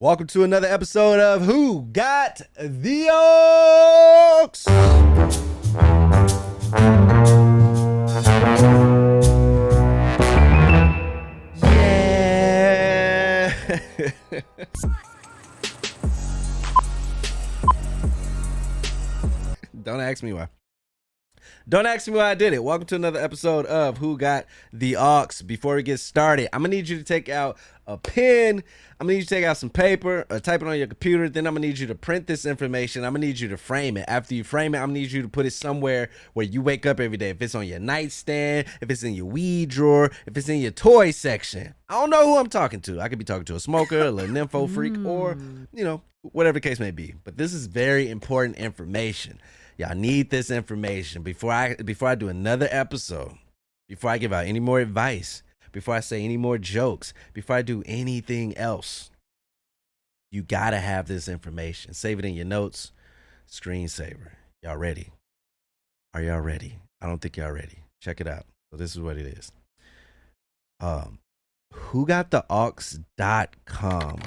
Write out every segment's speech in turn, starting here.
Welcome to another episode of Who Got the Oaks? Yeah. Don't ask me why. Don't ask me why I did it. Welcome to another episode of Who Got the Aux. Before we get started, I'm going to need you to take out a pen. I'm going to need you to take out some paper, type it on your computer. Then I'm going to need you to print this information. I'm going to need you to frame it. After you frame it, I'm going to need you to put it somewhere where you wake up every day. If it's on your nightstand, if it's in your weed drawer, if it's in your toy section. I don't know who I'm talking to. I could be talking to a smoker, a little nympho freak, or, whatever the case may be. But this is very important information. Y'all need this information before I do another episode, before I give out any more advice, before I say any more jokes, before I do anything else. You gotta have this information. Save it in your notes. Screensaver. Y'all ready? Are y'all ready? I don't think y'all ready. Check it out. So this is what it is. WhoGotTheAux.com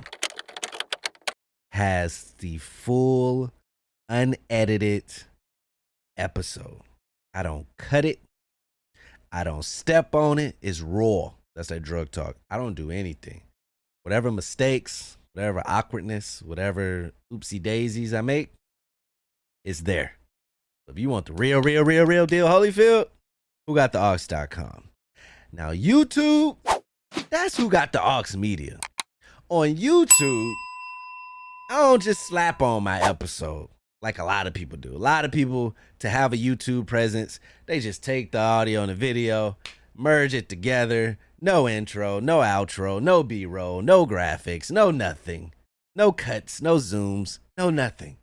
has the full unedited episode. I don't cut it. I don't step on it. It's raw. That's that drug talk. I don't do anything. Whatever mistakes, whatever awkwardness, whatever oopsie daisies I make, it's there. So if you want the real deal, Holyfield, WhoGotTheAux.com. Now YouTube, that's Who Got the Aux Media. On YouTube, I don't just slap on my episode like a lot of people do. A lot of people, to have a YouTube presence, they just take the audio and the video, merge it together. No intro, no outro, no B-roll, no graphics, no nothing. No cuts, no zooms, no nothing.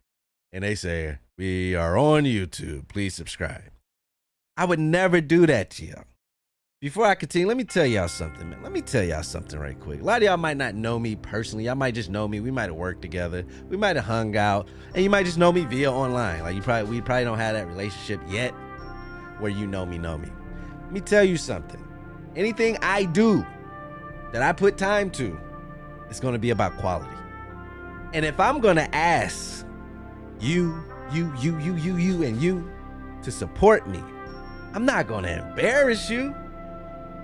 And they say, we are on YouTube. Please subscribe. I would never do that to y'all. Before I continue, let me tell y'all something, man. Let me tell y'all something right quick. A lot of y'all might not know me personally. Y'all might just know me. We might have worked together. We might have hung out. And you might just know me via online. Like we probably don't have that relationship yet where you know me. Let me tell you something. Anything I do that I put time to, it's going to be about quality. And if I'm going to ask you, and you to support me, I'm not going to embarrass you.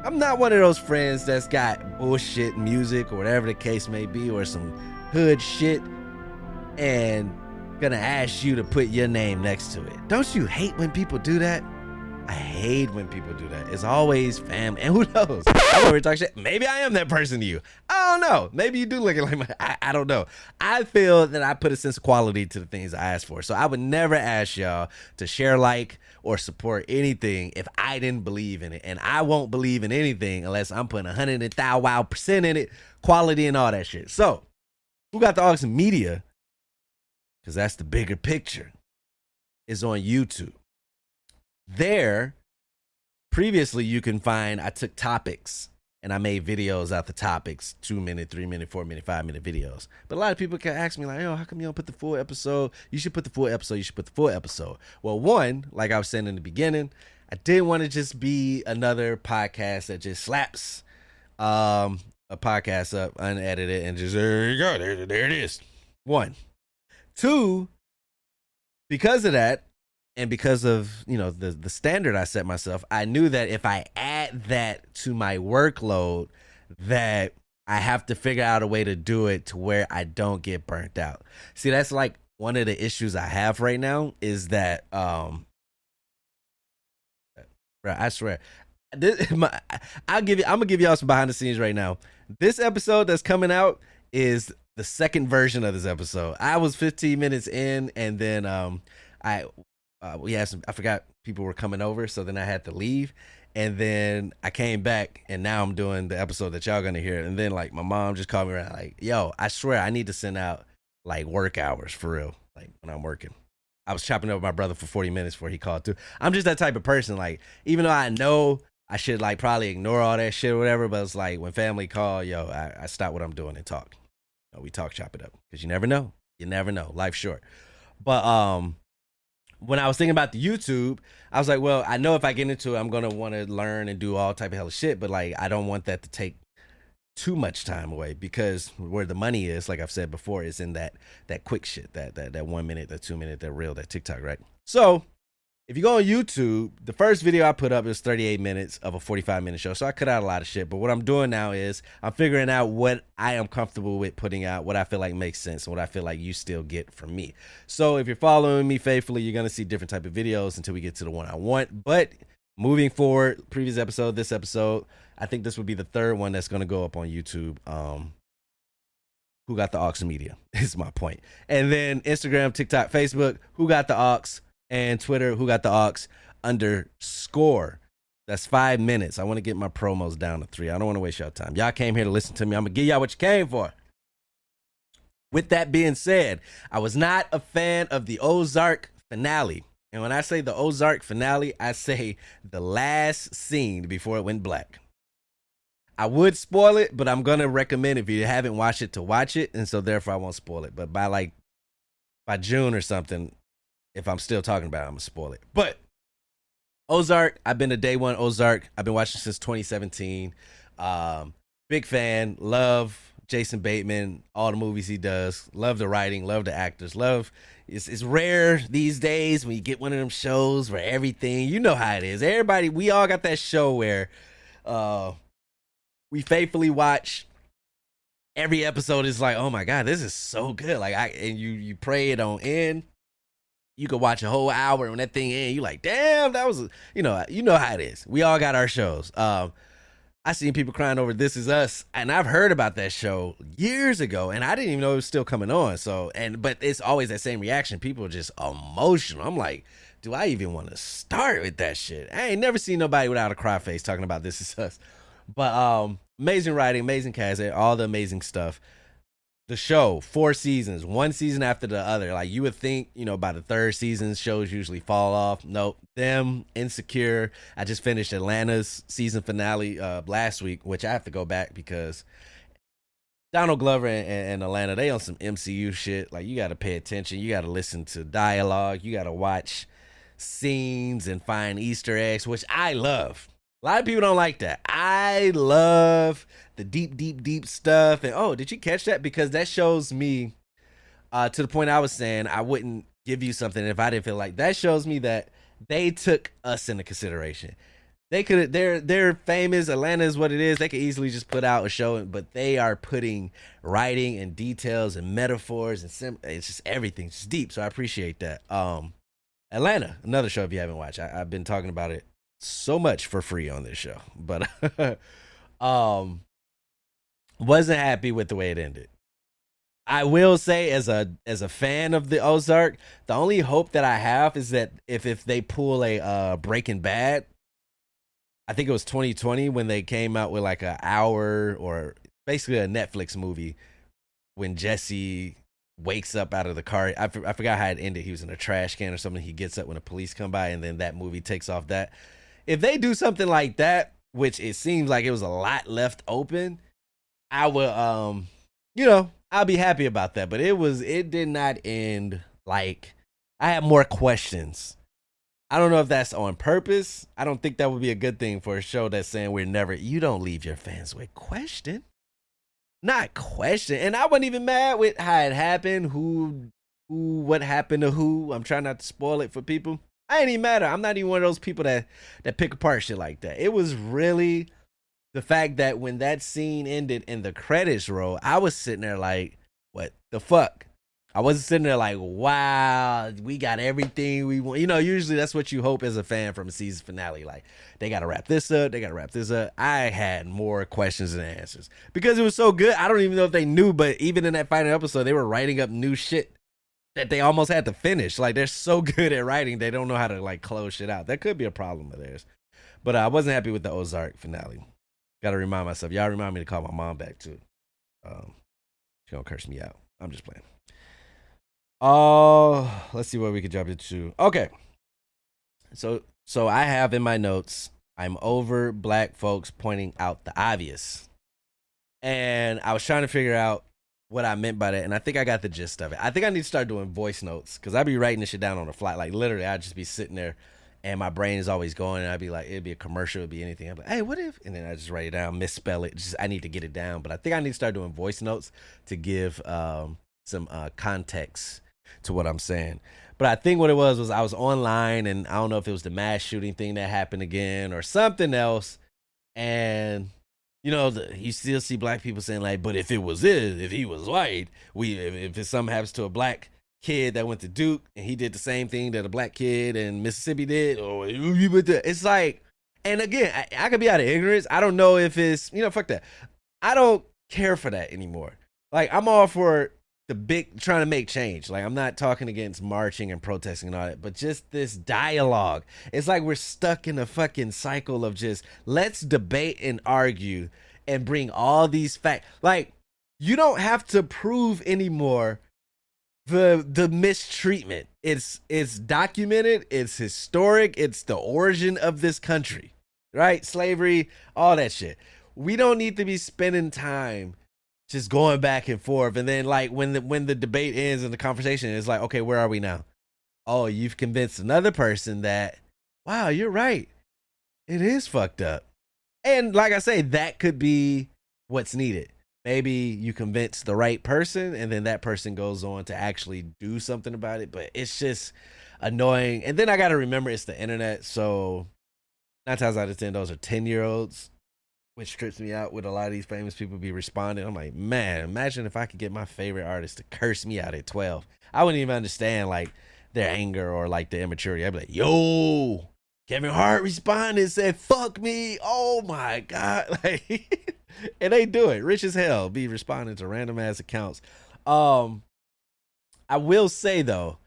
I'm not one of those friends that's got bullshit music or whatever the case may be, or some hood shit, and gonna ask you to put your name next to it. Don't you hate when people do that? I hate when people do that. It's always family. And who knows? I'm over here talking shit. Maybe I am that person to you. I don't know. Maybe you do look at like I don't know. I feel that I put a sense of quality to the things I ask for. So I would never ask y'all to share, like, or support anything if I didn't believe in it. And I won't believe in anything unless I'm putting 100,000% in it, quality and all that shit. So, Who Got the Aux Media, because that's the bigger picture, is on YouTube. There, previously you can find, I took topics and I made videos out the topics, 2-minute, 3-minute, 4-minute, 5-minute videos. But a lot of people can ask me like, yo, how come you don't put the full episode? You should put the full episode. Well, one, like I was saying in the beginning, I didn't want to just be another podcast that just slaps a podcast up unedited and just, there you go, there it is. One. Two, because of that, and because of, the standard I set myself, I knew that if I add that to my workload, that I have to figure out a way to do it to where I don't get burnt out. See, that's like one of the issues I have right now is that, bro, I swear, I'm gonna give y'all some behind the scenes right now. This episode that's coming out is the second version of this episode. I was 15 minutes in, and then we had I forgot people were coming over, so then I had to leave, and then I came back, and now I'm doing the episode that y'all gonna hear. And then like my mom just called me around like, yo, I swear I need to send out like work hours for real, like when I'm working. I was chopping up with my brother for 40 minutes before he called too. I'm just that type of person, like even though I know I should like probably ignore all that shit or whatever, but it's like when family call, yo, I stop what I'm doing and talk. We talk, chop it up, because you never know. Life's short. But when I was thinking about the YouTube, I was like, well, I know if I get into it, I'm going to want to learn and do all type of hella shit, but like, I don't want that to take too much time away, because where the money is, like I've said before, is in that quick shit, that 1 minute, that 2 minute, that reel, that TikTok, right? So if you go on YouTube, the first video I put up is 38 minutes of a 45-minute show. So I cut out a lot of shit. But what I'm doing now is I'm figuring out what I am comfortable with putting out, what I feel like makes sense, and what I feel like you still get from me. So if you're following me faithfully, you're going to see different type of videos until we get to the one I want. But moving forward, previous episode, this episode, I think this would be the third one that's going to go up on YouTube. Who got the aux media is my point. And then Instagram, TikTok, Facebook, who got the aux, and Twitter, who got the aux _ That's 5 minutes. I want to get my promos down to 3. I don't want to waste y'all time. Y'all came here to listen to me. I'm going to give y'all what you came for. With that being said, I was not a fan of the Ozark finale. And when I say the Ozark finale, I say the last scene before it went black. I would spoil it, but I'm going to recommend, if you haven't watched it, to watch it. And so therefore I won't spoil it. But by June or something, if I'm still talking about it, I'm going to spoil it. But Ozark, I've been a day one Ozark. I've been watching since 2017. Big fan. Love Jason Bateman, all the movies he does. Love the writing. Love the actors. It's rare these days when you get one of them shows where everything, you know how it is. Everybody, we all got that show where we faithfully watch. Every episode is like, oh my God, this is so good. And you pray it don't end. You could watch a whole hour, and when that thing ends, you like, damn, that was, you know how it is. We all got our shows. I seen people crying over This Is Us, and I've heard about that show years ago, and I didn't even know it was still coming on. But it's always that same reaction. People are just emotional. I'm like, do I even want to start with that shit? I ain't never seen nobody without a cry face talking about This Is Us. But amazing writing, amazing cast, all the amazing stuff. The show, 4 seasons, one season after the other. Like, you would think, by the third season, shows usually fall off. Nope. Them, Insecure. I just finished Atlanta's season finale last week, which I have to go back because Donald Glover and Atlanta, they on some MCU shit. Like, you got to pay attention. You got to listen to dialogue. You got to watch scenes and find Easter eggs, which I love. A lot of people don't like that. I love the deep stuff. And did you catch that? Because that shows me, to the point I was saying, I wouldn't give you something if I didn't feel like that. Shows me that they took us into consideration. They could, they're famous. Atlanta is what it is. They could easily just put out a show, but they are putting writing and details and metaphors and it's just everything. It's just deep. So I appreciate that. Atlanta, another show if you haven't watched. I've been talking about it so much for free on this show, but wasn't happy with the way it ended. I will say, as a fan of the Ozark, the only hope that I have is that if they pull a Breaking Bad, I think it was 2020 when they came out with like an hour or basically a Netflix movie when Jesse wakes up out of the car. I forgot how it ended. He was in a trash can or something. He gets up when the police come by, and then that movie takes off that. If they do something like that, which it seems like it was a lot left open, I will, I'll be happy about that. But it did not end like, I have more questions. I don't know if that's on purpose. I don't think that would be a good thing for a show that's saying you don't leave your fans with question. Not question. And I wasn't even mad with how it happened, what happened to who. I'm trying not to spoil it for people. I ain't even mad. I'm not even one of those people that pick apart shit like that. It was really the fact that when that scene ended and the credits roll, I was sitting there like, what the fuck? I wasn't sitting there like, wow, we got everything we want. Usually that's what you hope as a fan from a season finale. Like, they got to wrap this up. They got to wrap this up. I had more questions than answers because it was so good. I don't even know if they knew, but even in that final episode, they were writing up new shit that they almost had to finish. Like, they're so good at writing, they don't know how to like close shit out. That could be a problem of theirs. But I wasn't happy with the Ozark finale. Got to remind myself. Y'all remind me to call my mom back too. She gonna curse me out. I'm just playing. Oh, let's see what we could jump into. Okay. So I have in my notes, I'm over black folks pointing out the obvious. And I was trying to figure out what I meant by that, and I think I got the gist of it. I think I need to start doing voice notes because I be writing this shit down on the fly. Like, literally, I'd just be sitting there and my brain is always going, and I'd be like, it'd be a commercial, it'd be anything. I'm like, hey, what if? And then I just write it down, misspell it. Just I need to get it down, but I think I need to start doing voice notes to give some context to what I'm saying. But I think what it was I was online, and I don't know if it was the mass shooting thing that happened again or something else, and you still see black people saying like, but if it was if he was white, if something happens to a black kid that went to Duke and he did the same thing that a black kid in Mississippi did, or it's like, and again, I could be out of ignorance. I don't know if it's fuck that. I don't care for that anymore. Like I'm all for the big trying to make change. Like I'm not talking against marching and protesting and all that, but just this dialogue. It's like we're stuck in a fucking cycle of just let's debate and argue and bring all these facts. Like you don't have to prove anymore the mistreatment. It's documented, it's historic, it's the origin of this country. Right? Slavery, all that shit. We don't need to be spending time just going back and forth, and then like when the debate ends and the conversation is like, okay, where are we now? Oh, you've convinced another person that, wow, you're right, it is fucked up. And like I say, that could be what's needed. Maybe you convince the right person, and then that person goes on to actually do something about it. But it's just annoying. And then I got to remember it's the internet, so 9 times out of 10, those are 10-year-olds, which trips me out with a lot of these famous people be responding. I'm like, man, imagine if I could get my favorite artist to curse me out at 12. I wouldn't even understand like their anger or like the immaturity. I'd be like, yo, Kevin Hart responded, said, fuck me. Oh my God. Like, and they do it. Rich as hell be responding to random ass accounts. I will say though,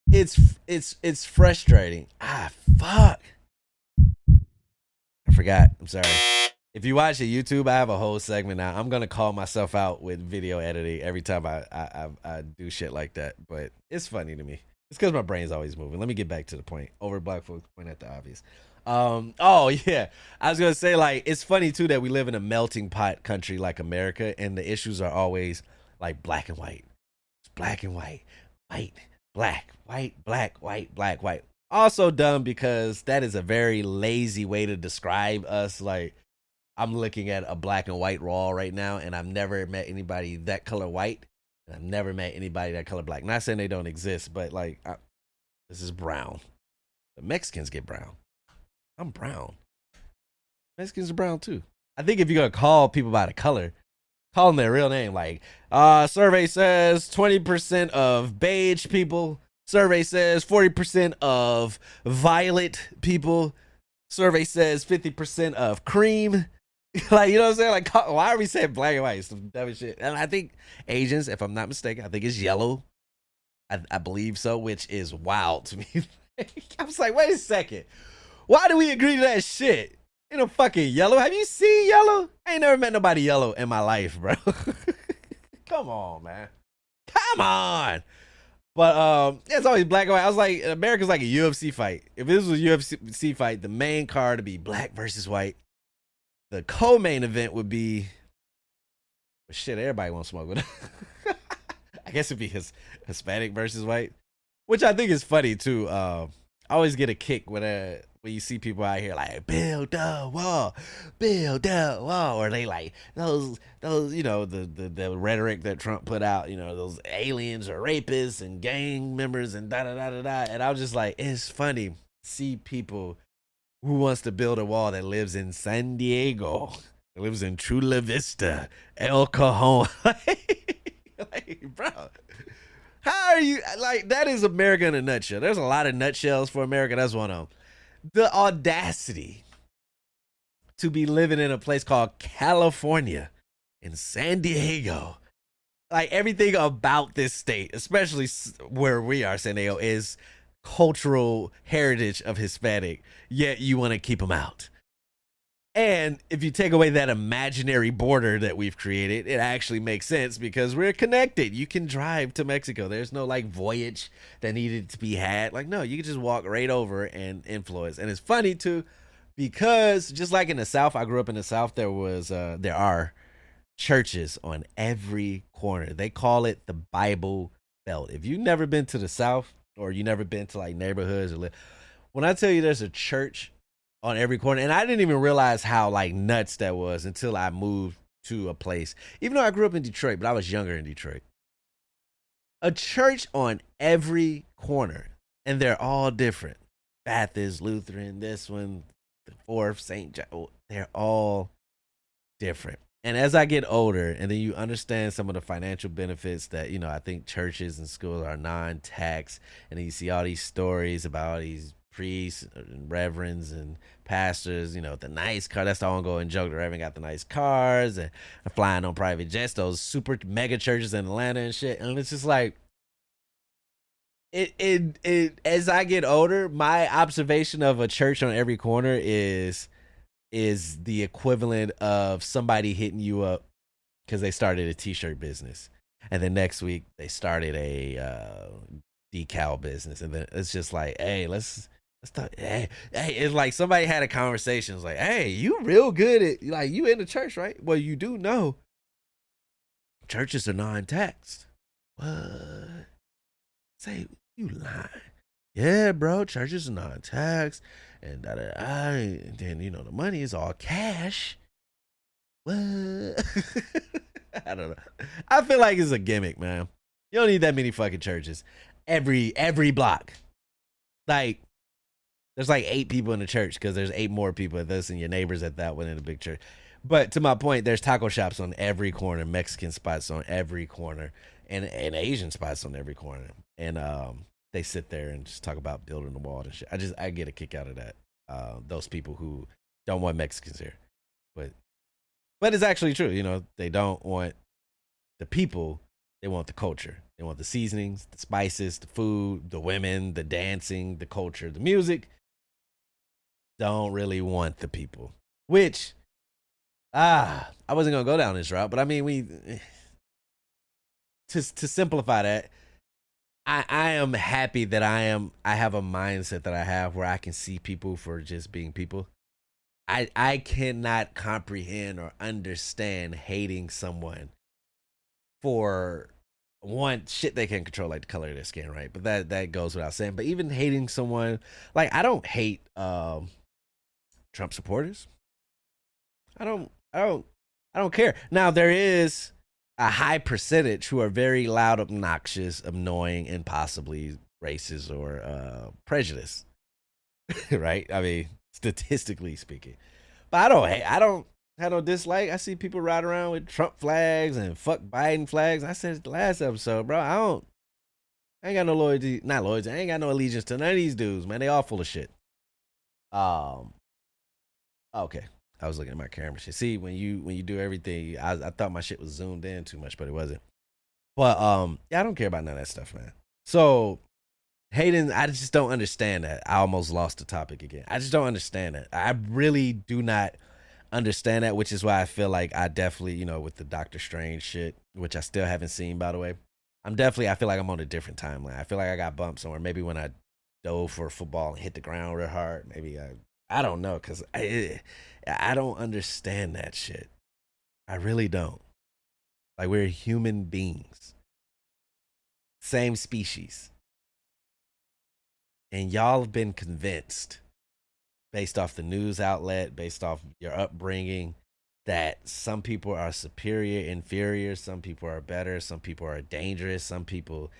it's frustrating. Fuck. I forgot. I'm sorry. If you watch the YouTube, I have a whole segment now. I'm gonna call myself out with video editing every time I do shit like that. But it's funny to me. It's because my brain's always moving. Let me get back to the point. Over black folks point at the obvious. Oh yeah. I was gonna say like it's funny too that we live in a melting pot country like America, and the issues are always like black and white. It's black and white, white, black, white, black, white, black, white. Also dumb because that is a very lazy way to describe us. Like I'm looking at a black and white wall right now, and I've never met anybody that color white, and I've never met anybody that color black. Not saying they don't exist, but like this is brown. The Mexicans get brown. I'm brown. Mexicans are brown too. I think if you're gonna call people by the color, call them their real name. Like, survey says 20% of beige people. Survey says 40% of violet people. Survey says 50% of cream. Like, you know what I'm saying? Like, why are we saying black and white? Some dumb shit. And I think Asians, if I'm not mistaken, I think it's yellow. I believe so, which is wild to me. I was like, wait a second. Why do we agree to that shit? You know, fucking yellow. Have you seen yellow? I ain't never met nobody yellow in my life, bro. Come on, man. Come on. But it's always black and white. I was like, America's like a UFC fight. If this was a UFC fight, the main card would be black versus white. The co-main event would be, well, shit, everybody won't smoke with it. I guess it'd be Hispanic versus white, which I think is funny too. I always get a kick when you see people out here like build the wall, or they like those the rhetoric that Trump put out, those aliens or rapists and gang members and da da da da da. And I was just like, it's funny to see people who wants to build a wall that lives in San Diego, that lives in Chula Vista, El Cajon. Like, bro, how are you like? That is America in a nutshell. There's a lot of nutshells for America. That's one of them. The audacity to be living in a place called California in San Diego. Like everything about this state, especially where we are, San Diego, is cultural heritage of Hispanic, yet you want to keep them out. And if you take away that imaginary border that we've created, it actually makes sense because we're connected. You can drive to Mexico. There's no like voyage that needed to be had. Like, no, you can just walk right over and influence. And it's funny too, because just like in the South, I grew up in the South, there are churches on every corner. They call it the Bible Belt. If you've never been to the South or you never been to like neighborhoods or When I tell you there's a church on every corner, and I didn't even realize how like nuts that was until I moved to a place. Even though I grew up in Detroit, but I was younger in Detroit. A church on every corner, and they're all different. Baptist, Lutheran, this one, the Fourth, St. John. They're all different. And as I get older, and then you understand some of the financial benefits that, I think churches and schools are non tax. And then you see all these stories about all these priests and reverends and pastors, the nice car. That's the ongoing joke. The reverend got the nice cars and flying on private jets, those super mega churches in Atlanta and shit. And it's just like, as I get older, my observation of a church on every corner is the equivalent of somebody hitting you up because they started a t-shirt business, and then next week they started a decal business, and then it's just like, hey, let's talk. Hey, it's like somebody had a conversation. It's like, hey, you real good at, like, you in the church, right? Well, you do know churches are non-taxed. What? Say, you lying? Yeah, bro, churches are non-taxed, and and then the money is all cash. What? I don't know. I feel like it's a gimmick, man. You don't need that many fucking churches. Every block. Like, there's like 8 people in the church because there's 8 more people at this and your neighbors at that one in the big church. But to my point, there's taco shops on every corner, Mexican spots on every corner, and Asian spots on every corner. And they sit there and just talk about building the wall and shit. I get a kick out of that. Those people who don't want Mexicans here, but it's actually true. They don't want the people; they want the culture. They want the seasonings, the spices, the food, the women, the dancing, the culture, the music. Don't really want the people. Which, I wasn't gonna go down this route, but I mean, to simplify that, I am happy that I have a mindset that I have where I can see people for just being people. I cannot comprehend or understand hating someone for one shit they can control, like the color of their skin, right? But that goes without saying. But even hating someone, like, I don't hate Trump supporters. I don't care. Now there is a high percentage who are very loud, obnoxious, annoying, and possibly racist or prejudiced. Right? I mean, statistically speaking. But I don't have no dislike. I see people ride around with Trump flags and fuck Biden flags. I said it the last episode, bro. I ain't got no loyalty, not loyalty. I ain't got no allegiance to none of these dudes, man. They all full of shit. Um, okay. I was looking at my camera shit. See, when you do everything, I thought my shit was zoomed in too much, but it wasn't. But yeah, I don't care about none of that stuff, man. So Hayden, I just don't understand that. I almost lost the topic again. I just don't understand that. I really do not understand that, which is why I feel like I definitely, with the Doctor Strange shit, which I still haven't seen, by the way. I feel like I'm on a different timeline. I feel like I got bumped somewhere. Maybe when I dove for football and hit the ground real hard. Maybe I don't know, because I don't understand that shit. I really don't. Like, we're human beings, same species, and y'all have been convinced, based off the news outlet, based off your upbringing, that some people are superior, inferior, some people are better, some people are dangerous, some people,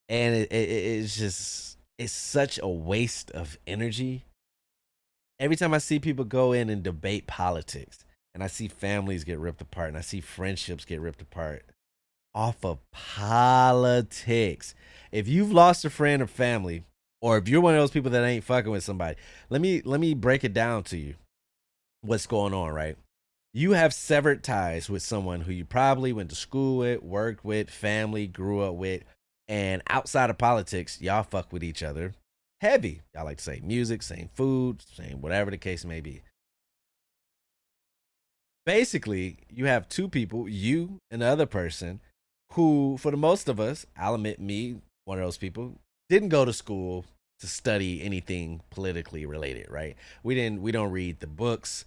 and it's just, it's such a waste of energy. Every time I see people go in and debate politics, and I see families get ripped apart, and I see friendships get ripped apart off of politics. If you've lost a friend or family, or if you're one of those people that ain't fucking with somebody, let me break it down to you. What's going on, right? You have severed ties with someone who you probably went to school with, worked with, family, grew up with, and outside of politics, y'all fuck with each other heavy. Y'all like to say music, same food, same whatever the case may be. Basically, you have two people, you and the other person, who, for the most of us, I'll admit me, one of those people, didn't go to school to study anything politically related, right? We don't read the books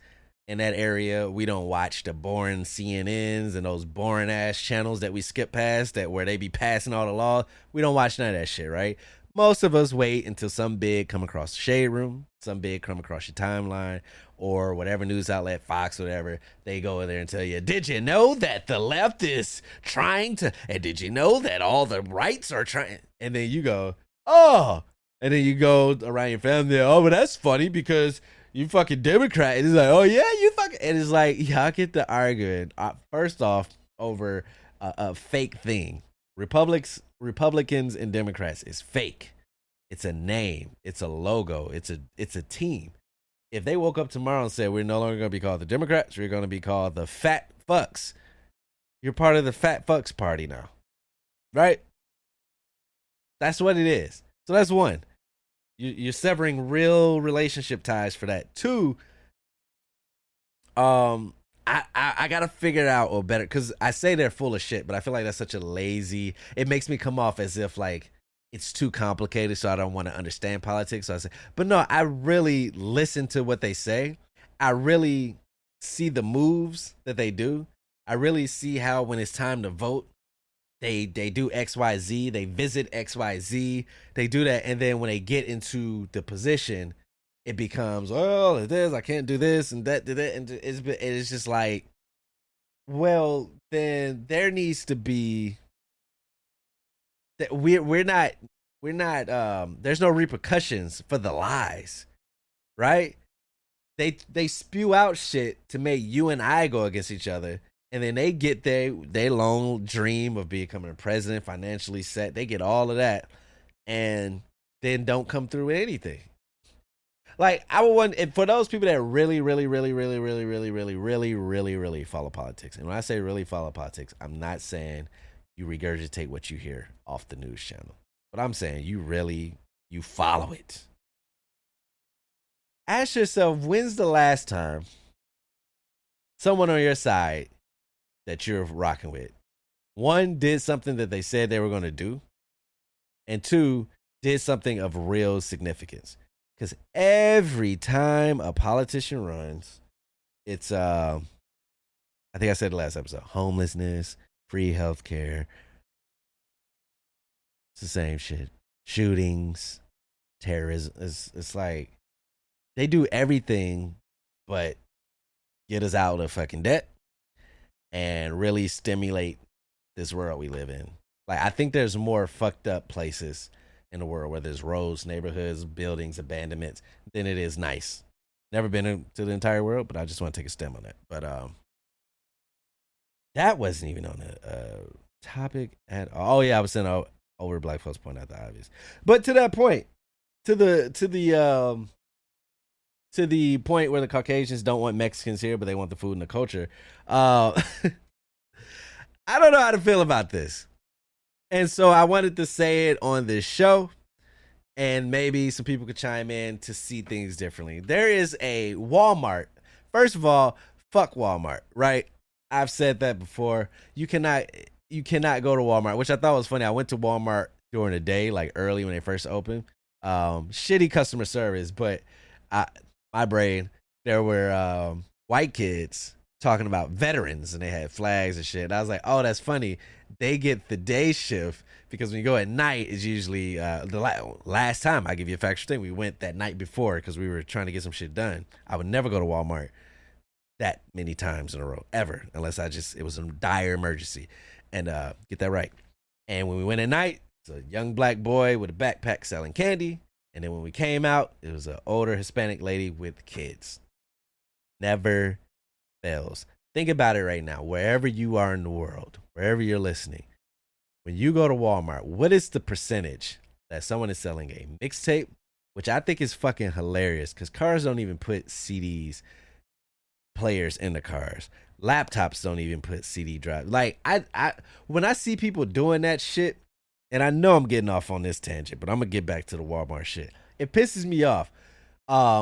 in that area. We don't watch the boring CNNs and those boring ass channels that we skip past that where they be passing all the law. We don't watch none of that shit, right? Most of us wait until some big come across the shade room, some big come across your timeline, or whatever news outlet, Fox, whatever. They go in there and tell you, "Did you know that the left is trying to? And did you know that all the rights are trying?" And then you go, "Oh," and then you go around your family. "Oh, but that's funny because you fucking Democrat." And it's like, "Oh yeah, you fucking." And it's like y'all get to arguing first off over a fake thing. Republicans and Democrats is fake. It's a name. It's a logo. It's a team. If they woke up tomorrow and said we're no longer going to be called the Democrats, we're going to be called the Fat Fucks. You're part of the Fat Fucks party now, right? That's what it is. So that's one. You're severing real relationship ties for that. Two, I gotta figure it out or better because I say they're full of shit, but I feel like that's such a lazy. It makes me come off as if like it's too complicated, so I don't want to understand politics. So I say, but no, I really listen to what they say. I really see the moves that they do. I really see how when it's time to vote, they do XYZ. They visit XYZ. They do that, and then when they get into the position, it becomes, "Oh, it is. I can't do this and that, and it's just like, well, then there needs to be that we're not there's no repercussions for the lies, right? They spew out shit to make you and I go against each other, and then they get their long dream of becoming a president, financially set. They get all of that, and then don't come through with anything. Like I would want, and for those people that really follow politics. And when I say really follow politics, I'm not saying you regurgitate what you hear off the news channel, but I'm saying you follow it. Ask yourself, when's the last time someone on your side that you're rocking with, one, did something that they said they were going to do, and two, did something of real significance? Because every time a politician runs, it's I think I said the last episode, homelessness, free healthcare. It's the same shit. Shootings, terrorism. It's like they do everything but get us out of fucking debt and really stimulate this world we live in. Like I think there's more fucked up places in the world where there's roads, neighborhoods, buildings, abandonments than it is nice. Never been to the entire world, but I just want to take a stem on that. But that wasn't even on a topic at all. Oh yeah, I was saying over black folks point out the obvious. But to that point, to the point where the Caucasians don't want Mexicans here, but they want the food and the culture. I don't know how to feel about this. And so I wanted to say it on this show, and maybe some people could chime in to see things differently. There is a Walmart. First of all, fuck Walmart, right? I've said that before. You cannot go to Walmart, which I thought was funny. I went to Walmart during the day, like early when they first opened. Shitty customer service, but my brain, there were white kids talking about veterans and they had flags and shit. And I was like, oh, that's funny. They get the day shift because when you go at night, it's usually the last time I give you a factual thing. We went that night before because we were trying to get some shit done. I would never go to Walmart that many times in a row ever, unless it was a dire emergency. And get that right. And when we went at night, it's a young black boy with a backpack selling candy. And then when we came out, it was an older Hispanic lady with kids. Never fails. Think about it right now, wherever you are in the world, wherever you're listening. When you go to Walmart, what is the percentage that someone is selling a mixtape, which I think is fucking hilarious because cars don't even put CDs, players in the cars. Laptops don't even put CD drive. Like I when I see people doing that shit, and I know I'm getting off on this tangent, but I'm gonna get back to the Walmart shit. It pisses me off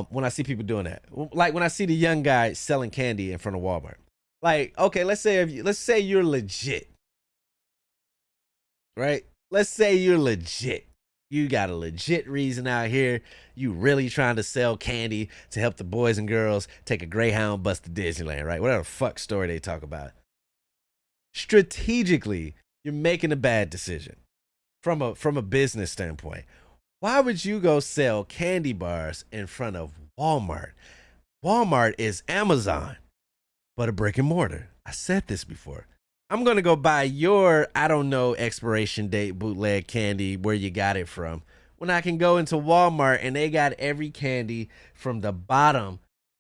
when I see people doing that. Like when I see the young guy selling candy in front of Walmart. Like, okay, let's say you're legit, right? Let's say you're legit. You got a legit reason out here. You really trying to sell candy to help the boys and girls take a Greyhound bus to Disneyland, right? Whatever the fuck story they talk about. Strategically, you're making a bad decision from a business standpoint. Why would you go sell candy bars in front of Walmart? Walmart is Amazon, but a brick and mortar. I said this before. I'm going to go buy your, I don't know, expiration date bootleg candy where you got it from. When I can go into Walmart and they got every candy from the bottom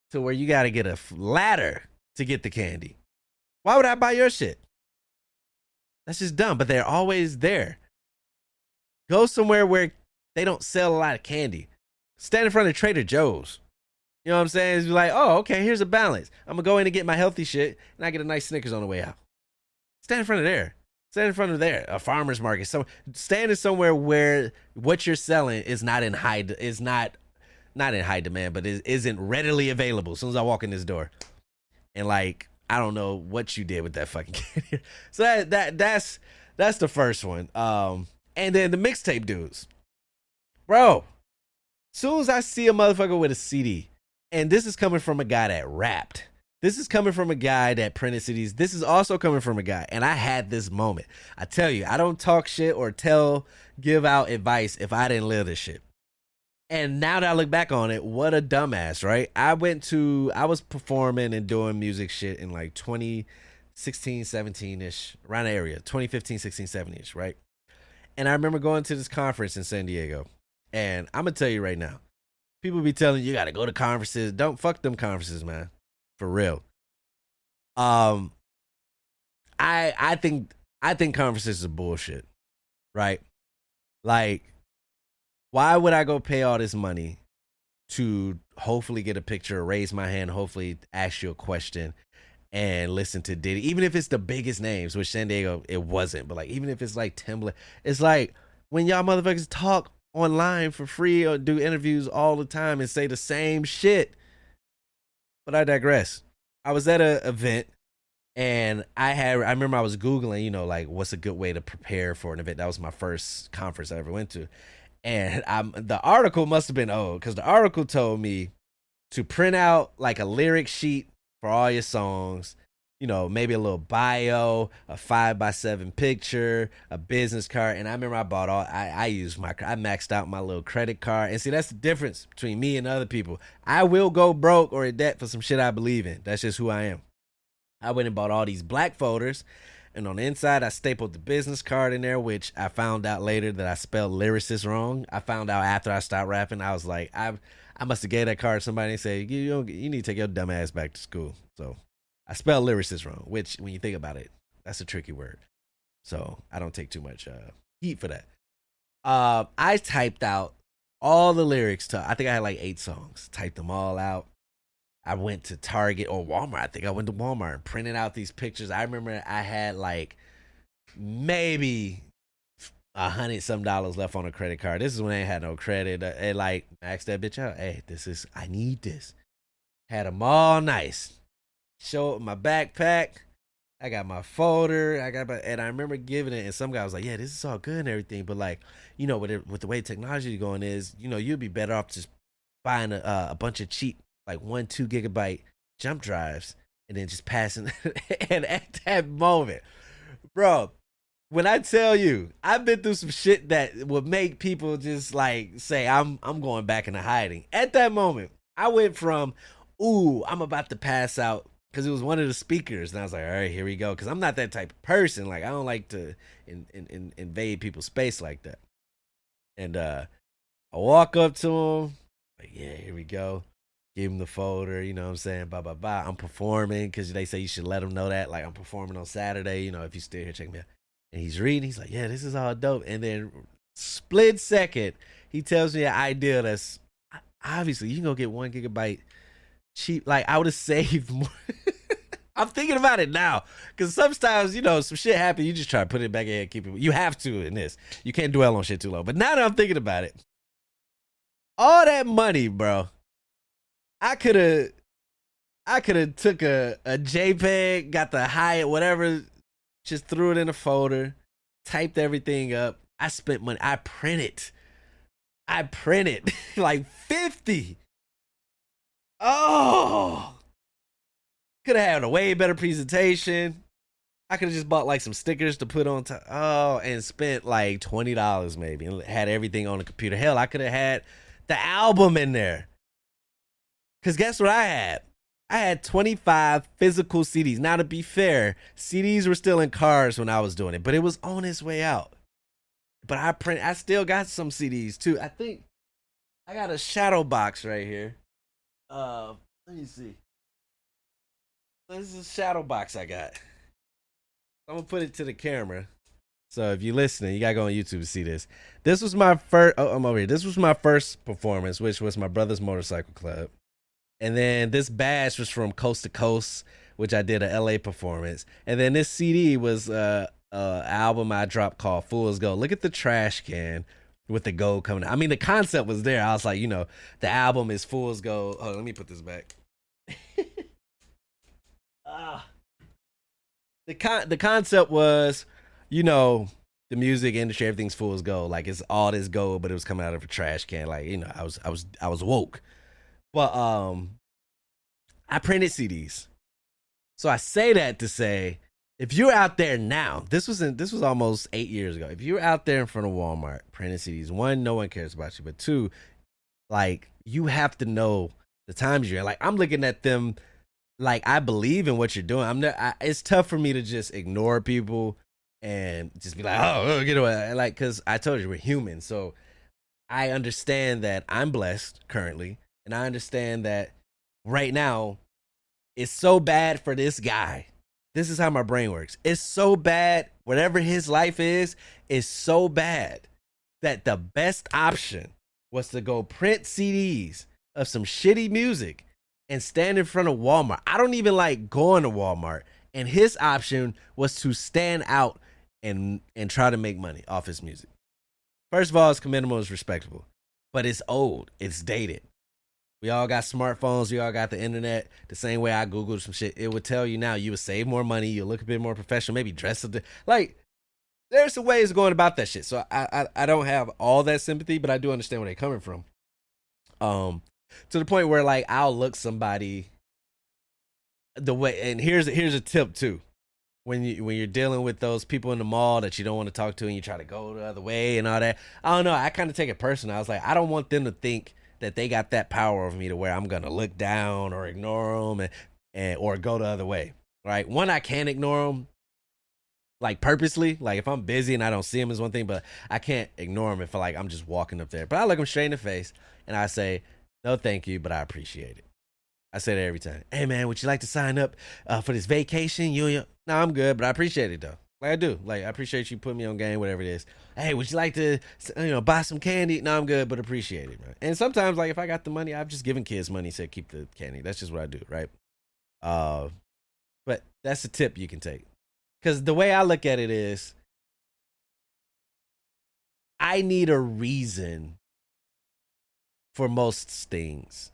to where you got to get a ladder to get the candy. Why would I buy your shit? That's just dumb, but they're always there. Go somewhere where they don't sell a lot of candy. Stand in front of Trader Joe's. You know what I'm saying? It's like, oh, okay, here's a balance. I'm going to go in and get my healthy shit, and I get a nice Snickers on the way out. Stand in front of there. Stand in front of there. A farmer's market. Stand somewhere where what you're selling is not in high demand, but isn't readily available as soon as I walk in this door. And like, I don't know what you did with that fucking candy. So that's the first one. And then the mixtape dudes. Bro, soon as I see a motherfucker with a CD, and this is coming from a guy that rapped. This is coming from a guy that printed CDs. This is also coming from a guy. And I had this moment. I tell you, I don't talk shit or give out advice if I didn't live this shit. And now that I look back on it, what a dumbass, right? I was performing and doing music shit in like 2016, 17-ish, around the area, 2015, 16, 17-ish, right? And I remember going to this conference in San Diego. And I'm going to tell you right now, people be telling you got to go to conferences. Don't fuck them conferences, man. For real. I think conferences are bullshit, right? Like, why would I go pay all this money to hopefully get a picture, raise my hand, hopefully ask you a question, and listen to Diddy? Even if it's the biggest names, which San Diego it wasn't, but like even if it's like Timbaland, it's like when y'all motherfuckers talk online for free or do interviews all the time and say the same shit. But I digress. I was at an event and I remember I was Googling, you know, like what's a good way to prepare for an event. That was my first conference I ever went to. And the article must have been old because the article told me to print out like a lyric sheet for all your songs, you know, maybe a little bio, a 5x7 picture, a business card. And I remember I bought I maxed out my little credit card. And see, that's the difference between me and other people. I will go broke or in debt for some shit I believe in. That's just who I am. I went and bought all these black folders. And on the inside, I stapled the business card in there, which I found out later that I spelled lyricist wrong. I found out after I stopped rapping. I was like, I must have gave that card to somebody and said, you need to take your dumb ass back to school. So I spelled lyricist wrong, which when you think about it, that's a tricky word. So I don't take too much heat for that. I typed out all the lyrics to, I think I had like 8 songs, typed them all out. I went to Target or Walmart. I think I went to Walmart and printed out these pictures. I remember I had like maybe $100 left on a credit card. This is when I ain't had no credit. And like maxed that bitch out. Hey, I need this. Had them all nice. Show up my backpack. I got my folder. And I remember giving it, and some guy was like, "Yeah, this is all good and everything, but like, you know, with the way technology is going is, you know, you'd be better off just buying a bunch of cheap like 1-2 gigabyte jump drives and then just passing." And at that moment, bro, when I tell you, I've been through some shit that would make people just like say I'm going back into hiding. At that moment, I went from, ooh, I'm about to pass out, because it was one of the speakers, and I was like, all right, here we go, because I'm not that type of person. Like, I don't like to invade people's space like that. And I walk up to him, like, yeah, here we go. Give him the folder, you know what I'm saying, blah, blah, blah. I'm performing, because they say you should let them know that. Like, I'm performing on Saturday, you know, if you still here, check me out. And he's reading, he's like, yeah, this is all dope. And then split second, he tells me an idea that's, obviously, you can go get 1 gigabyte cheap. Like, I would have saved more. I'm thinking about it now, because sometimes, you know, some shit happens, you just try to put it back in and keep it. You have to in this. You can't dwell on shit too long. But now that I'm thinking about it, all that money, bro, I could have took a JPEG, got the Hyatt, whatever, just threw it in a folder, typed everything up. I spent money. I printed like 50. Oh, could have had a way better presentation. I could have just bought like some stickers to put on top. Oh, and spent like $20 maybe and had everything on the computer. Hell, I could have had the album in there. Cause guess what I had? I had 25 physical CDs. Now to be fair, CDs were still in cars when I was doing it, but it was on its way out. But I still got some CDs too. I think I got a shadow box right here. Let me see. This is a shadow box I got. I'm gonna put it to the camera. So if you're listening, you gotta go on YouTube to see this. This was my first. Oh, I'm over here. This was my first performance, which was my brother's motorcycle club. And then this badge was from Coast to Coast, which I did a LA performance. And then this CD was album I dropped called Fool's Gold. Look at the trash can with the gold coming out. I mean, the concept was there. I was like, the album is Fool's Gold. Oh, let me put this back. ah, the concept was, the music industry, everything's fool's gold. Like it's all this gold, but it was coming out of a trash can. Like, I was woke. But I printed CDs. So I say that to say, if you're out there now, this was almost 8 years ago. If you're out there in front of Walmart printing CDs, one, no one cares about you, but two, like you have to know the times you're in. Like I'm looking at them, like I believe in what you're doing. It's tough for me to just ignore people and just be like, oh, get away, like because I told you we're human, so I understand that I'm blessed currently, and I understand that right now it's so bad for this guy. This is how my brain works. It's so bad. Whatever his life is so bad that the best option was to go print CDs of some shitty music and stand in front of Walmart. I don't even like going to Walmart. And his option was to stand out and try to make money off his music. First of all, it's commendable, it's respectable. But it's old. It's dated. We all got smartphones. We all got the internet. The same way I Googled some shit, it would tell you now you would save more money. You'll look a bit more professional. Maybe dress a bit. Like, there's some ways of going about that shit. So I don't have all that sympathy, but I do understand where they're coming from. To the point where like I'll look somebody the way, and here's a tip too. When you're dealing with those people in the mall that you don't want to talk to and you try to go the other way and all that, I don't know. I kind of take it personal. I was like, I don't want them to think that they got that power over me to where I'm gonna look down or ignore them and or go the other way. Right? One, I can't ignore them like purposely. Like if I'm busy and I don't see them is one thing, but I can't ignore them if like I'm just walking up there. But I look them straight in the face and I say, no, thank you, but I appreciate it. I say that every time. Hey man, would you like to sign up for this vacation? No, I'm good, but I appreciate it though. Like I do. Like I appreciate you putting me on game, whatever it is. Hey, would you like to, buy some candy? No, I'm good, but appreciate it, man. And sometimes, like if I got the money, I've just given kids money, said keep the candy. That's just what I do, right? But that's a tip you can take. Because the way I look at it is, I need a reason for most things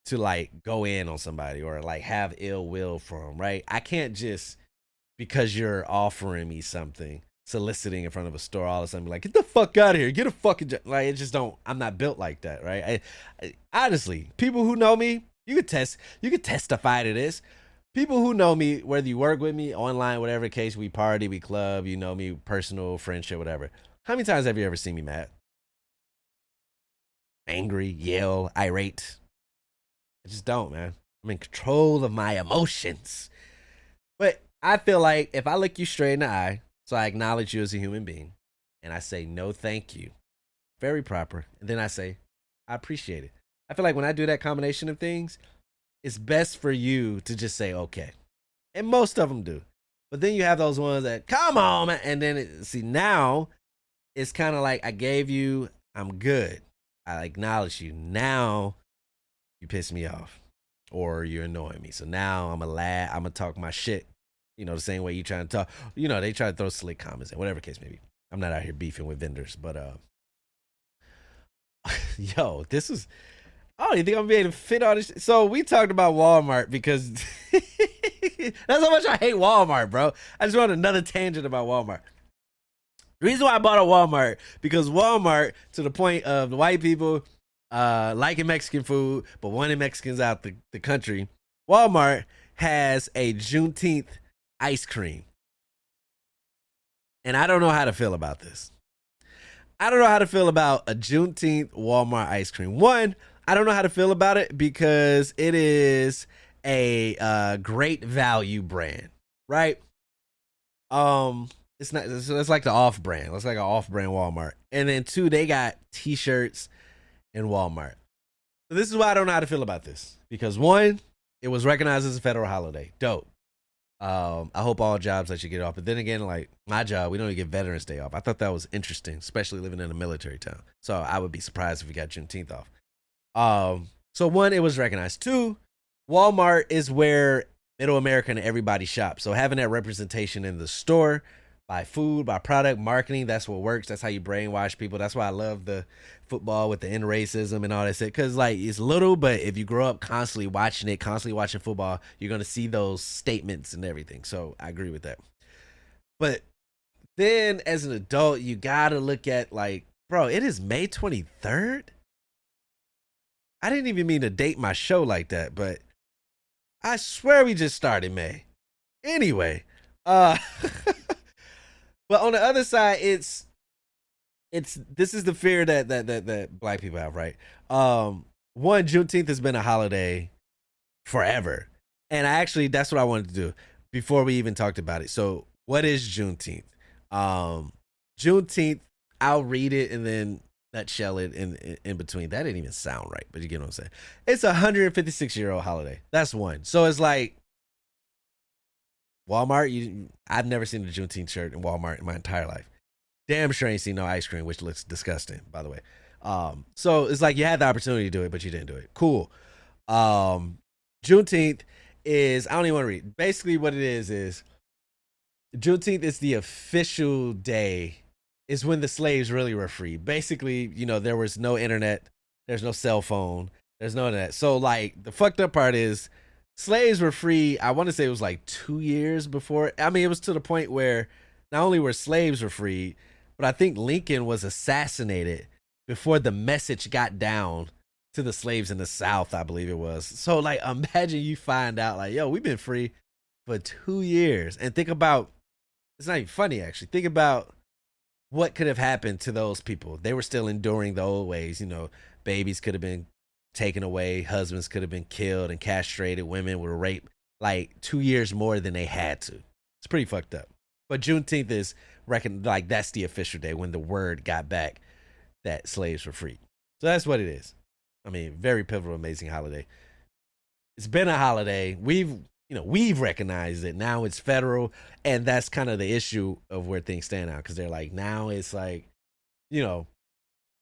to like go in on somebody or like have ill will for them, right? I can't just because you're offering me something, soliciting in front of a store, all of a sudden be like, get the fuck out of here, get a fucking like it just don't. I'm not built like that, right? I honestly, people who know me, you could testify to this. People who know me, whether you work with me online, whatever the case, we party, we club, you know me, personal friendship, whatever. How many times have you ever seen me mad, angry, yell, irate? I just don't, man. I'm in control of my emotions. But I feel like if I look you straight in the eye, so I acknowledge you as a human being, and I say, no, thank you, very proper, and then I say, I appreciate it. I feel like when I do that combination of things, it's best for you to just say, okay. And most of them do. But then you have those ones that, come on, man. And then, see, now it's kind of like I gave you, I'm good. I acknowledge you. Now you piss me off or you're annoying me. So now I'm going to talk my shit, the same way you trying to talk. They try to throw slick comments in, whatever case may be. I'm not out here beefing with vendors, but yo, this is, I don't even think I'm being able to fit all this. So we talked about Walmart because that's how much I hate Walmart, bro. I just want another tangent about Walmart. The reason why I bought a Walmart, because Walmart, to the point of the white people liking Mexican food, but wanting Mexicans out the country, Walmart has a Juneteenth ice cream. And I don't know how to feel about this. I don't know how to feel about a Juneteenth Walmart ice cream. One, I don't know how to feel about it because it is a great value brand, right? Um, it's not. It's like the off brand. It's like an off brand Walmart. And then two, they got T-shirts in Walmart. So this is why I don't know how to feel about this because one, it was recognized as a federal holiday. Dope. I hope all jobs let you get off. But then again, like my job, we don't even get Veterans Day off. I thought that was interesting, especially living in a military town. So I would be surprised if we got Juneteenth off. So one, it was recognized. Two, Walmart is where middle America and everybody shops. So having that representation in the store, by food, by product, marketing, that's what works. That's how you brainwash people. That's why I love the football with the end racism and all that shit. Because like it's little, but if you grow up constantly watching it, constantly watching football, you're gonna see those statements and everything. So I agree with that. But then as an adult, you gotta look at like, bro, it is May 23rd. I didn't even mean to date my show like that, but I swear we just started May. Anyway, uh but on the other side, it's this is the fear that black people have, right? One, Juneteenth has been a holiday forever. And I actually that's what I wanted to do before we even talked about it. So what is Juneteenth? Um Juneteenth, I'll read it and then nutshell it in between. That didn't even sound right, but you get what I'm saying. It's a 156-year-old holiday. That's one. So it's like Walmart, I've never seen a Juneteenth shirt in Walmart in my entire life. Damn sure ain't seen no ice cream, which looks disgusting, by the way. So it's like you had the opportunity to do it, but you didn't do it. Cool. Um, Juneteenth is I don't even want to read. Basically, what it is Juneteenth is the official day. Is when the slaves really were free. Basically, there was no internet, there's no cell phone, there's no internet. So like the fucked up part is slaves were free. I want to say it was like 2 years before. I mean, it was to the point where not only were slaves were free, but I think Lincoln was assassinated before the message got down to the slaves in the South, I believe it was. So like imagine you find out like, yo, we've been free for 2 years. And think about it's not even funny actually. Think about what could have happened to those people. They were still enduring the old ways, babies could have been taken away, husbands could have been killed and castrated, women were raped like 2 years more than they had to. It's pretty fucked up. But Juneteenth is like that's the official day when the word got back that slaves were free. So that's what it is. I mean, very pivotal, amazing holiday. It's been a holiday. We've recognized it. Now it's federal, and that's kind of the issue of where things stand out because they're like now it's like,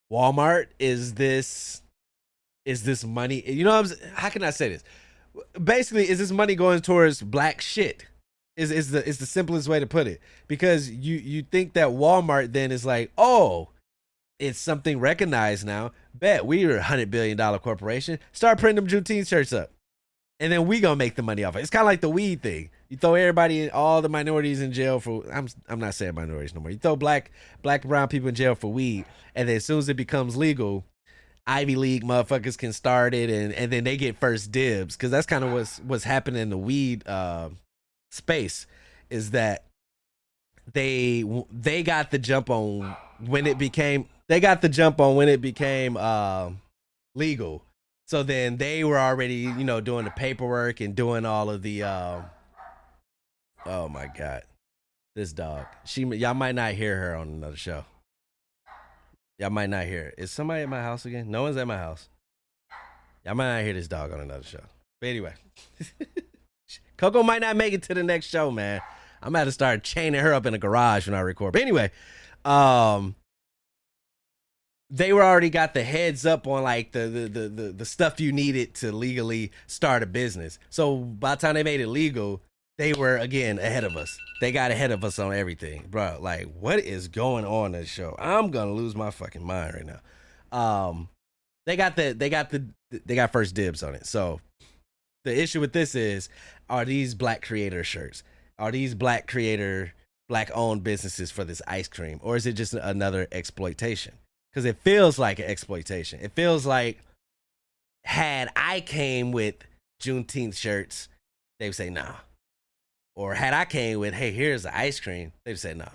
Walmart is this money? How can I say this? Basically, is this money going towards black shit? Is the simplest way to put it because you think that Walmart then is like, oh, it's something recognized now. Bet we're $100 billion corporation. Start printing them Juneteenth shirts up. And then we gonna make the money off it. It's kind of like the weed thing. You throw everybody, all the minorities in jail for. I'm not saying minorities no more. You throw black and brown people in jail for weed, and then as soon as it becomes legal, Ivy League motherfuckers can start it, and then they get first dibs because that's kind of what's happening in the weed space is that they got the jump on when it became legal. So then they were already, doing the paperwork and doing all of the oh my god. This dog. Y'all might not hear her on another show. Y'all might not hear it. Is somebody at my house again? No one's at my house. Y'all might not hear this dog on another show. But anyway. Coco might not make it to the next show, man. I'm about to start chaining her up in a garage when I record. But anyway, they were already got the heads up on like the stuff you needed to legally start a business. So by the time they made it legal, they were again ahead of us. They got ahead of us on everything, bro. Like, what is going on in this show? I'm gonna lose my fucking mind right now. They got first dibs on it. So the issue with this is, are these black creator shirts? Are these black owned businesses for this ice cream, or is it just another exploitation? Because it feels like an exploitation. It feels like had I came with Juneteenth shirts, they would say nah. Or had I came with, hey, here's the ice cream, they'd say nah.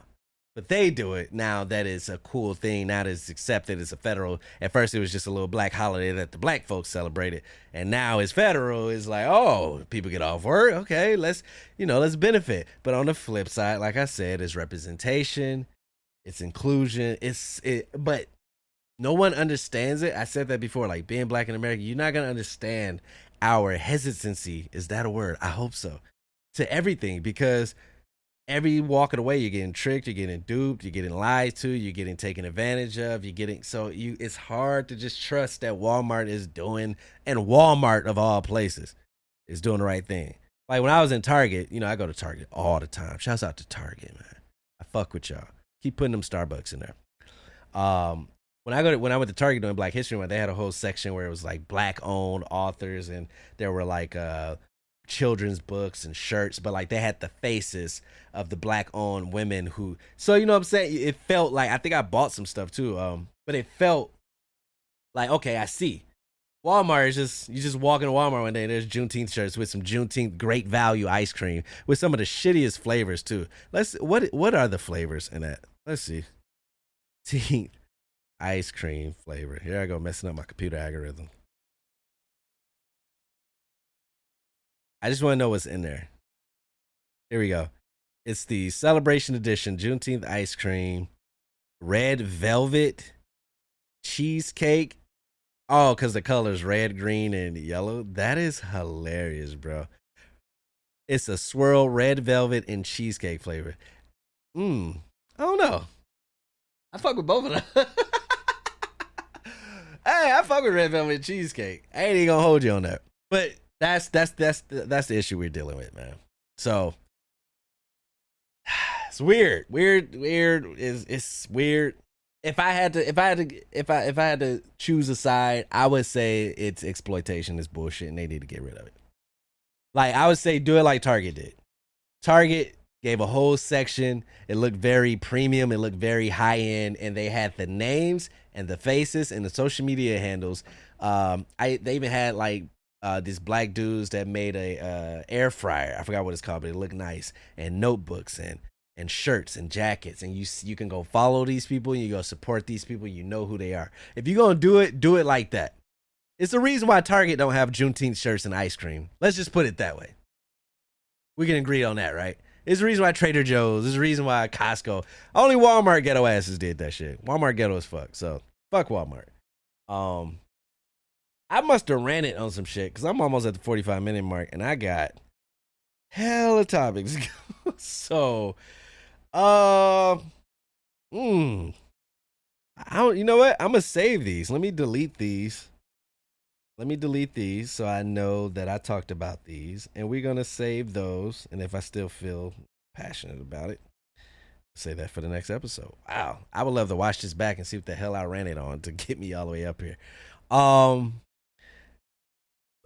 But they do it now that it's a cool thing. Now that it's accepted. It's a federal. At first, it was just a little black holiday that the black folks celebrated. And now it's federal. It's like, oh, people get off work. Okay, let's benefit. But on the flip side, like I said, it's representation, it's inclusion. But no one understands it. I said that before, like being black in America, you're not going to understand our hesitancy. Is that a word? I hope so. To everything, because every walk of the way you're getting tricked, you're getting duped, you're getting lied to, you're getting taken advantage of, it's hard to just trust that Walmart is doing, and Walmart of all places is doing the right thing. Like when I was in Target, I go to Target all the time. Shouts out to Target, man. I fuck with y'all. Keep putting them Starbucks in there. When I went to Target during Black History Month, they had a whole section where it was like black owned authors, and there were like children's books and shirts, but like they had the faces of the black owned women who, so you know what I'm saying, it felt like, I think I bought some stuff too, but it felt like, okay, I see. Walmart is just, you just walk into Walmart one day and there's Juneteenth shirts with some Juneteenth great value ice cream with some of the shittiest flavors too. What are the flavors in that? Let's see. Teen ice cream flavor. Here I go, messing up my computer algorithm. I just want to know what's in there. Here we go. It's the Celebration Edition Juneteenth ice cream, red velvet, cheesecake. Oh, because the color's red, green, and yellow. That is hilarious, bro. It's a swirl, red velvet, and cheesecake flavor. I don't know. I fuck with both of them. Hey, I fuck with red velvet cheesecake. I ain't even gonna hold you on that. But that's the issue we're dealing with, man. So it's weird. It's weird. If I had to choose a side, I would say it's exploitation, it's bullshit, and they need to get rid of it. Like I would say, do it like Target did. Target gave a whole section. It looked very premium. It looked very high end, and they had the names and the faces and the social media handles. They even had like these black dudes that made a air fryer. I forgot what it's called, but it looked nice. And notebooks and shirts and jackets, and you can go follow these people and you go support these people. You know who they are. If you're gonna do it like that. It's the reason why Target don't have Juneteenth shirts and ice cream. Let's just put it that way. We can agree on that, right? It's the reason why Trader Joe's. It's the reason why Costco. Only Walmart ghetto asses did that shit. Walmart ghetto as fuck. So fuck Walmart. I must have ran it on some shit because I'm almost at the 45-minute mark and I got hella topics. So, I don't. You know what? I'm gonna save these. Let me delete these so I know that I talked about these, and we're gonna save those. And if I still feel passionate about it, say that for the next episode. Wow, I would love to watch this back and see what the hell I ran it on to get me all the way up here.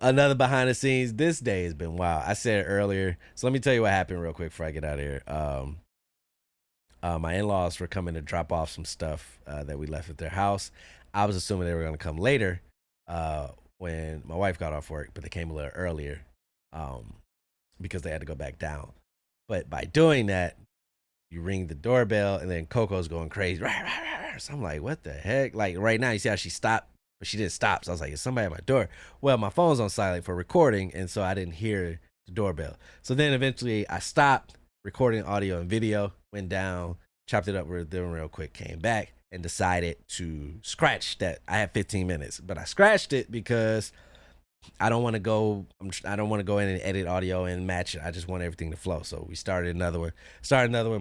Another behind the scenes. This day has been wild. I said it earlier, so let me tell you what happened real quick before I get out of here. My in-laws were coming to drop off some stuff that we left at their house. I was assuming they were going to come later when my wife got off work, but they came a little earlier because they had to go back down. But by doing that, you ring the doorbell, and then Coco's going crazy. So I'm like, what the heck? Like right now, you see how she stopped, but she didn't stop. So I was like, is somebody at my door? Well, my phone's on silent for recording, and so I didn't hear the doorbell. So then eventually I stopped recording audio and video, went down, chopped it up with them real quick, came back, and decided to scratch that. I had 15 minutes, but I scratched it because I don't want to go in and edit audio and match it. I just want everything to flow. So we started another one.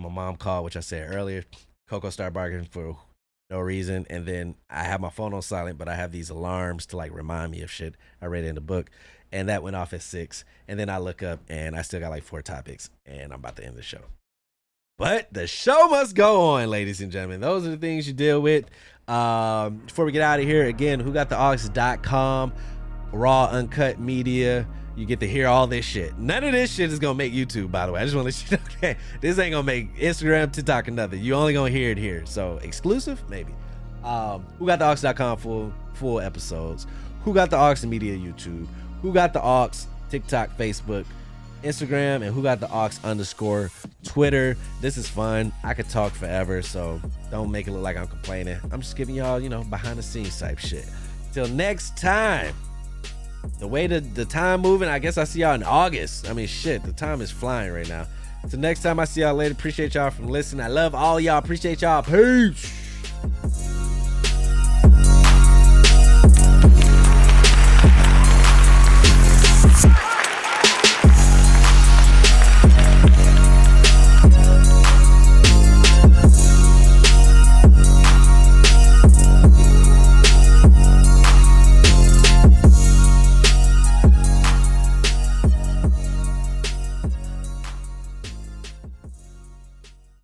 My mom called, which I said earlier. Coco started barking for no reason, and then I have my phone on silent, but I have these alarms to like remind me of shit I read in the book, and that went off at 6. And then I look up, and I still got like 4 topics, and I'm about to end the show. But the show must go on, ladies and gentlemen. Those are the things you deal with. Before we get out of here, again, whogottheaux.com, raw, uncut media. You get to hear all this shit. None of this shit is going to make YouTube, by the way. I just want to let you know, okay, this ain't going to make Instagram, TikTok, or nothing. You only going to hear it here. So exclusive, maybe. Whogottheaux.com, full episodes. Who Got the Aux Media YouTube. Who Got the Aux, TikTok, Facebook, Instagram, and Who Got the Aux _ Twitter. This is fun. I could talk forever, so don't make it look like I'm complaining. I'm just giving y'all, behind the scenes type shit. Till next time. The way the time moving, I guess I see y'all in August. I mean, shit, the time is flying right now. So next time I see y'all later. Appreciate y'all for listening. I love all y'all. Appreciate y'all. Peace.